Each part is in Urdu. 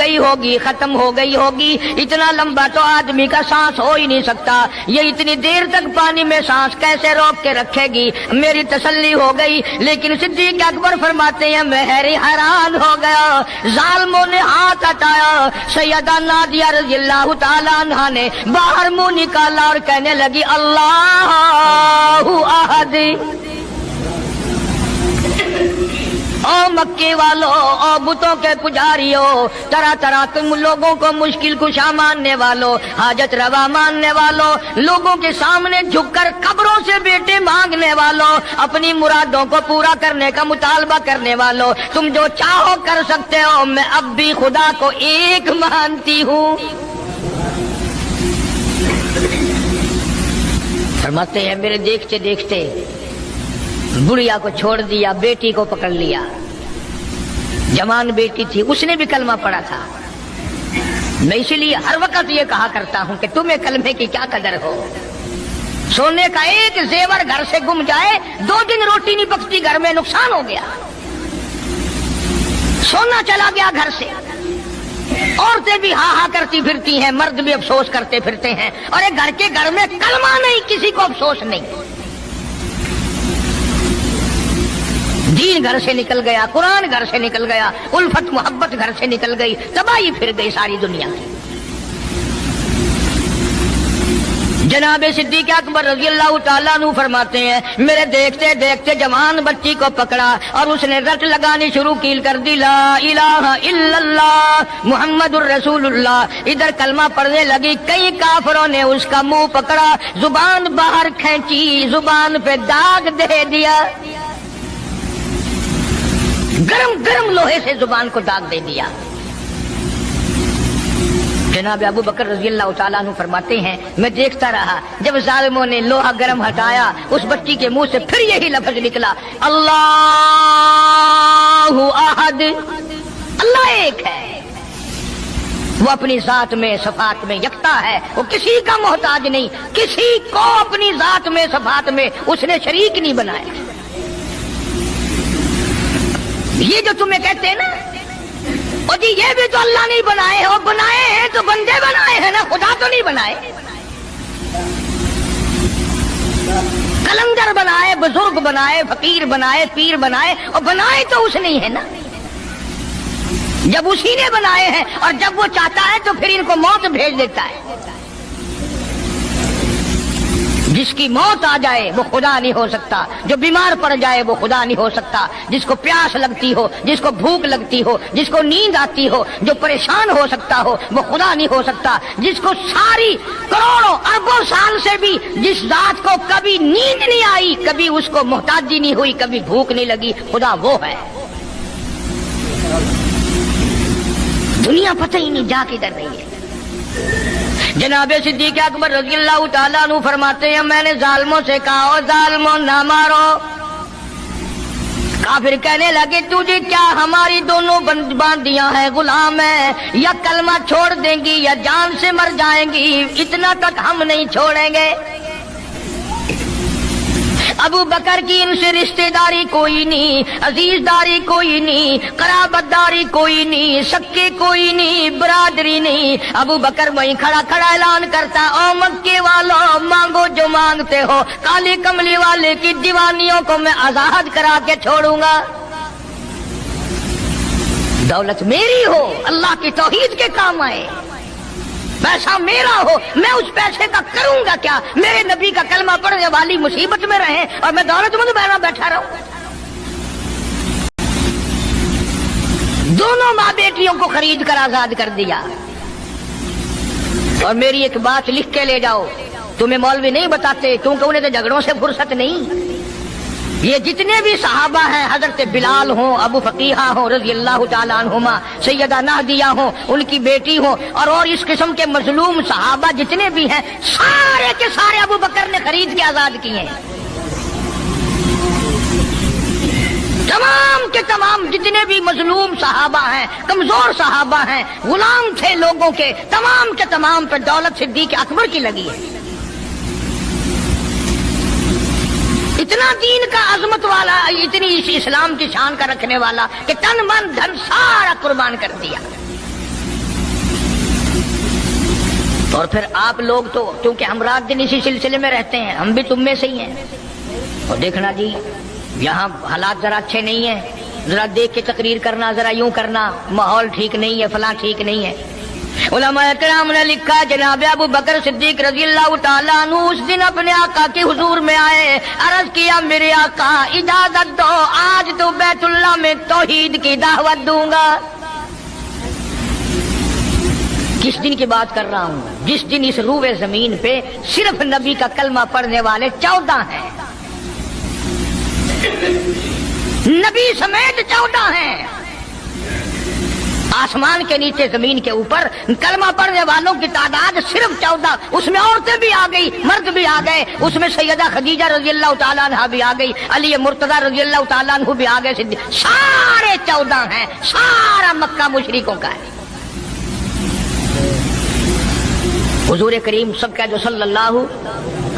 گئی ہوگی، ختم ہو گئی ہوگی. اتنا لمبا تو آدمی کا سانس ہو ہی نہیں سکتا، یہ اتنی دیر تک پانی میں سانس کیسے روک کے رکھے گی؟ میری تسلی ہو گئی. لیکن صدیق اکبر فرماتے ہیں میں حیران ہو گیا. ظالموں نے ہاتھ ہٹایا. سیدہ نادیہ رضی اللہ تعالیٰ عنہا نے باہر منہ نکالا اور کہنے لگی اللہ احد. او مکے والوں، او بتوں کے پجاریوں، طرح طرح تم لوگوں کو مشکل کشا ماننے والوں، حاجت روا ماننے والوں، لوگوں کے سامنے جھک کر قبروں سے بیٹے مانگنے والوں، اپنی مرادوں کو پورا کرنے کا مطالبہ کرنے والوں، تم جو چاہو کر سکتے ہو، میں اب بھی خدا کو ایک مانتی ہوں. فرماتے ہیں میرے دیکھتے دیکھتے بڑھیا کو چھوڑ دیا، بیٹی کو پکڑ لیا. جوان بیٹی تھی، اس نے بھی کلمہ پڑھا تھا. میں اسی لیے ہر وقت یہ کہا کرتا ہوں کہ تمہیں کلمے کی کیا قدر ہو. سونے کا ایک زیور گھر سے گم جائے، 2 دن روٹی نہیں پکتی، گھر میں نقصان ہو گیا. سونا چلا گیا گھر سے. عورتیں بھی ہاں ہاں کرتی پھرتی ہیں، مرد بھی افسوس کرتے پھرتے ہیں، اور ایک گھر میں کلمہ نہیں، کسی کو افسوس نہیں. دین گھر سے نکل گیا، قرآن گھر سے نکل گیا، الفت محبت گھر سے نکل گئی، تباہی پھر گئی ساری دنیا کی. جناب صدیق اکبر رضی اللہ تعالیٰ عنہ فرماتے ہیں میرے دیکھتے دیکھتے جوان بچی کو پکڑا اور اس نے رٹ لگانی شروع کی کر دی، لا الہ الا اللہ محمد الرسول اللہ. ادھر کلمہ پڑھنے لگی، کئی کافروں نے اس کا منہ پکڑا، زبان باہر کھینچی، زبان پہ داغ دے دیا، گرم گرم لوہے سے زبان کو داغ دے دیا. جناب ابو بکر رضی اللہ تعالیٰ عنہ فرماتے ہیں میں دیکھتا رہا، جب ظالموں نے لوہا گرم ہٹایا، اس بچی کے منہ سے پھر یہی لفظ نکلا، اللہ احد. اللہ ایک ہے، وہ اپنی ذات میں صفات میں یکتا ہے، وہ کسی کا محتاج نہیں، کسی کو اپنی ذات میں صفات میں اس نے شریک نہیں بنایا. یہ جو تمہیں کہتے ہیں نا اور جی یہ بھی تو اللہ نہیں بنائے، اور بنائے ہیں تو بندے بنائے ہیں نا، خدا تو نہیں بنائے. کلندر بنائے، بزرگ بنائے، فقیر بنائے، پیر بنائے، اور بنائے تو اس نہیں ہے نا. جب اسی نے بنائے ہیں اور جب وہ چاہتا ہے تو پھر ان کو موت بھیج دیتا ہے. جس کی موت آ جائے وہ خدا نہیں ہو سکتا، جو بیمار پڑ جائے وہ خدا نہیں ہو سکتا، جس کو پیاس لگتی ہو، جس کو بھوک لگتی ہو، جس کو نیند آتی ہو، جو پریشان ہو سکتا ہو وہ خدا نہیں ہو سکتا. جس کو ساری کروڑوں اربوں سال سے بھی جس ذات کو کبھی نیند نہیں آئی، کبھی اس کو محتاجی نہیں ہوئی، کبھی بھوک نہیں لگی، خدا وہ ہے. دنیا پتہ ہی نہیں جا کدھر رہی ہے. جناب صدیق اکبر رضی اللہ تعالیٰ عنہ فرماتے ہیں میں نے ظالموں سے کہا او ظالموں نہ مارو. کافر کہنے لگے تجھے کیا ہماری دونوں باندیاں ہیں، غلام ہیں، یا کلمہ چھوڑ دیں گی یا جان سے مر جائیں گی، اتنا تک ہم نہیں چھوڑیں گے. ابو بکر کی ان سے رشتہ داری کوئی نہیں، عزیز داری کوئی نہیں، قرابت داری کوئی نہیں، سکے کوئی نہیں، برادری نہیں. ابو بکر وہیں کھڑا کھڑا اعلان کرتا او مکے والوں مانگو جو مانگتے ہو، کالی کملی والے کی دیوانیوں کو میں آزاد کرا کے چھوڑوں گا. دولت میری ہو، اللہ کی توحید کے کام آئے، پیسہ میرا ہو، میں اس پیسے کا کروں گا کیا؟ میرے نبی کا کلمہ پڑھنے والی مصیبت میں رہے اور میں دولت مند بہنا بیٹھا رہوں. دونوں ماں بیٹیوں کو خرید کر آزاد کر دیا. اور میری ایک بات لکھ کے لے جاؤ، تمہیں مولوی نہیں بتاتے کیونکہ انہیں تو جھگڑوں سے فرصت نہیں. یہ جتنے بھی صحابہ ہیں، حضرت بلال ہوں، ابو فقیہہ ہوں رضی اللہ تعالیٰ عنہما، سیدہ نہدیہ ہوں، ان کی بیٹی ہوں، اور اس قسم کے مظلوم صحابہ جتنے بھی ہیں، سارے کے سارے ابو بکر نے خرید کے آزاد کیے ہیں. تمام کے تمام جتنے بھی مظلوم صحابہ ہیں، کمزور صحابہ ہیں، غلام تھے لوگوں کے، تمام کے تمام پہ دولت صدیق اکبر کی لگی ہے. اتنا دین کا عظمت والا، اتنی اسلام کی شان کا رکھنے والا کہ تن من دھن سارا قربان کر دیا. اور پھر آپ لوگ تو کیونکہ ہم رات دن اسی سلسلے میں رہتے ہیں، ہم بھی تم میں سے ہی ہیں، اور دیکھنا جی یہاں حالات ذرا اچھے نہیں ہیں، ذرا دیکھ کے تقریر کرنا، ذرا یوں کرنا، ماحول ٹھیک نہیں ہے، فلاں ٹھیک نہیں ہے۔ علماء کرام نے لکھا جناب ابو بکر صدیق رضی اللہ تعالیٰ عنہ اس دن اپنے آقا کے حضور میں آئے، عرض کیا میرے آقا اجازت دو، آج تو بیت اللہ میں توحید کی دعوت دوں گا۔ کس دن کی بات کر رہا ہوں؟ جس دن اس روئے زمین پہ صرف نبی کا کلمہ پڑھنے والے 14 ہیں، نبی سمیت 14 ہیں۔ آسمان کے نیچے زمین کے اوپر کلمہ پڑھنے والوں کی تعداد صرف 14، اس میں عورتیں بھی آ گئی، مرد بھی آ گئے، اس میں سیدہ خدیجہ رضی اللہ تعالیٰ عنہ بھی آ گئی، علی مرتضیٰ رضی اللہ تعالیٰ عنہ بھی آ گئے، سارے 14 ہیں، سارا مکہ مشرکوں کا ہے۔ حضور کریم سب کہہ دو صلی اللہ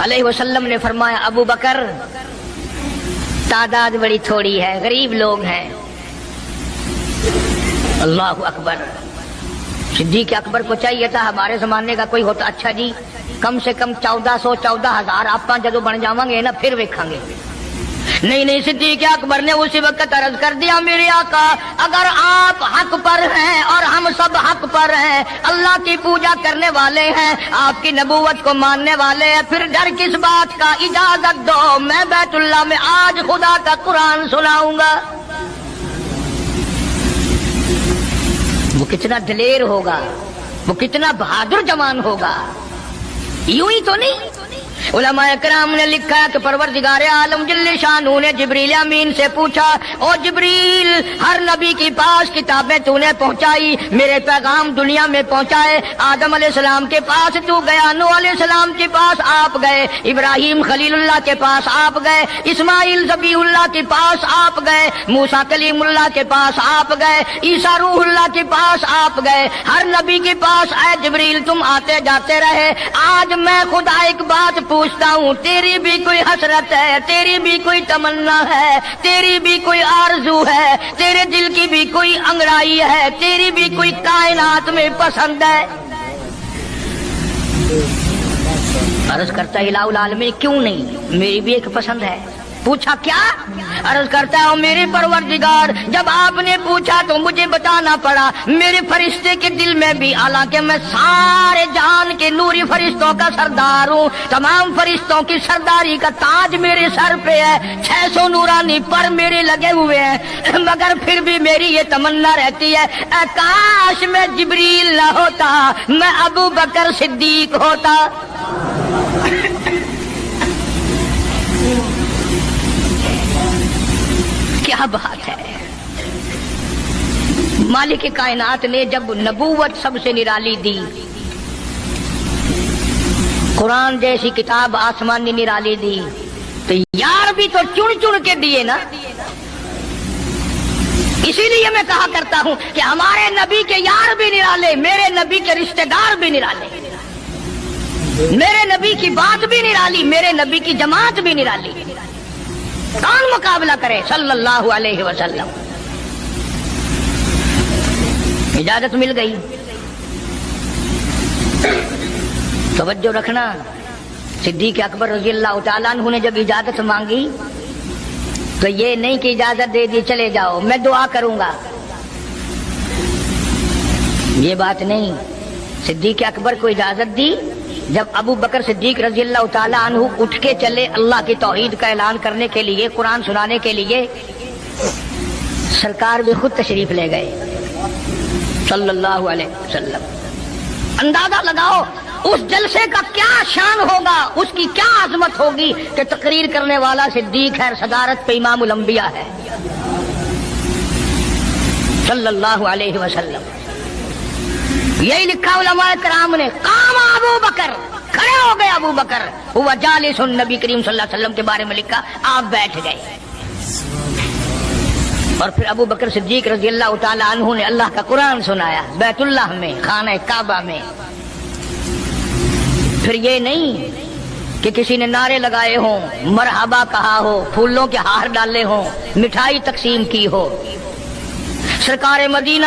علیہ وسلم نے فرمایا ابو بکر تعداد بڑی تھوڑی ہے، غریب لوگ ہیں۔ اللہ اکبر۔ صدیق اکبر کو چاہیے تھا ہمارے زمانے کا کوئی ہوتا اچھا جی کم سے کم 1400 14,000 آپ جدو بن جاواں گے نا پھر ویکھاں گے۔ نہیں صدیق اکبر نے اسی وقت عرض کر دیا میرے آقا اگر آپ حق پر ہیں اور ہم سب حق پر ہیں، اللہ کی پوجا کرنے والے ہیں، آپ کی نبوت کو ماننے والے ہیں، پھر ڈر کس بات کا؟ اجازت دو میں بیت اللہ میں آج خدا کا قرآن سناؤں گا۔ وہ کتنا دلیر ہوگا، وہ کتنا بہادر جوان ہوگا، یوں ہی تو نہیں۔ علماء کرام نے لکھا کہ پروردگار عالم جل شانہ نے جبریل امین سے پوچھا او جبریل ہر نبی کے پاس کتابیں تو نے پہنچائی، میرے پیغام دنیا میں پہنچائے، آدم علیہ السلام کے پاس تو گیا، نوح علیہ السلام کے پاس آپ گئے، ابراہیم خلیل اللہ کے پاس آپ گئے، اسماعیل ذبیح اللہ کے پاس آپ گئے، موسیٰ کلیم اللہ کے پاس آپ گئے، عیسیٰ روح اللہ کے پاس آپ گئے، ہر نبی کے پاس اے جبریل تم آتے جاتے رہے۔ آج میں خدا ایک بات پوچھتا ہوں، تیری بھی کوئی حسرت ہے، تیری بھی کوئی تمنا ہے، تیری بھی کوئی آرزو ہے، تیرے دل کی بھی کوئی انگڑائی ہے، تیری بھی کوئی کائنات میں پسند ہے؟ عرض کرتا ہے الہ العالمین کیوں نہیں، میری بھی ایک پسند ہے۔ پوچھا کیا؟ عرض کرتا ہے میرے پروردگار جب آپ نے پوچھا تو مجھے بتانا پڑا، میرے فرشتے کے دل میں بھی، حالانکہ میں سارے جہان کے نوری فرشتوں کا سردار ہوں، تمام فرشتوں کی سرداری کا تاج میرے سر پہ ہے، 600 نورانی پر میرے لگے ہوئے ہیں، مگر پھر بھی میری یہ تمنا رہتی ہے اے کاش میں جبریل نہ ہوتا، میں ابو بکر صدیق ہوتا۔ کیا بات ہے! مالک کائنات نے جب نبوت سب سے نرالی دی، قرآن جیسی کتاب آسمانی نرالی دی، تو یار بھی تو چن چن کے دیے نا۔ اسی لیے میں کہا کرتا ہوں کہ ہمارے نبی کے یار بھی نرالے، میرے نبی کے رشتہ دار بھی نرالے، میرے نبی کی بات بھی نرالی، میرے نبی کی جماعت بھی نرالی۔ کون مقابلہ کرے صلی اللہ علیہ وسلم؟ اجازت مل گئی۔ توجہ رکھنا، صدیق اکبر رضی اللہ تعالیٰ عنہ نے جب اجازت مانگی تو یہ نہیں کہ اجازت دے دی چلے جاؤ میں دعا کروں گا، یہ بات نہیں۔ صدیق اکبر کو اجازت دی، جب ابو بکر صدیق رضی اللہ تعالیٰ عنہ اٹھ کے چلے اللہ کی توحید کا اعلان کرنے کے لیے، قرآن سنانے کے لیے، سرکار بھی خود تشریف لے گئے صلی اللہ علیہ وسلم۔ اندازہ لگاؤ اس جلسے کا کیا شان ہوگا، اس کی کیا عظمت ہوگی کہ تقریر کرنے والا صدیق ہے، صدارت پہ امام الانبیاء ہے صلی اللہ علیہ وسلم۔ یہی لکھا علماء کرام نے، قام ابو بکر، کھڑے ہو گئے ابو بکر، ہوا جالس، نبی کریم صلی اللہ علیہ وسلم کے بارے میں لکھا آپ بیٹھ گئے، اور پھر ابو بکر صدیق رضی اللہ تعالی عنہ نے اللہ کا قرآن سنایا بیت اللہ میں، خانہ کعبہ میں۔ پھر یہ نہیں کہ کسی نے نعرے لگائے ہوں، مرحبا کہا ہو، پھولوں کے ہار ڈالے ہوں، مٹھائی تقسیم کی ہو۔ سرکار مدینہ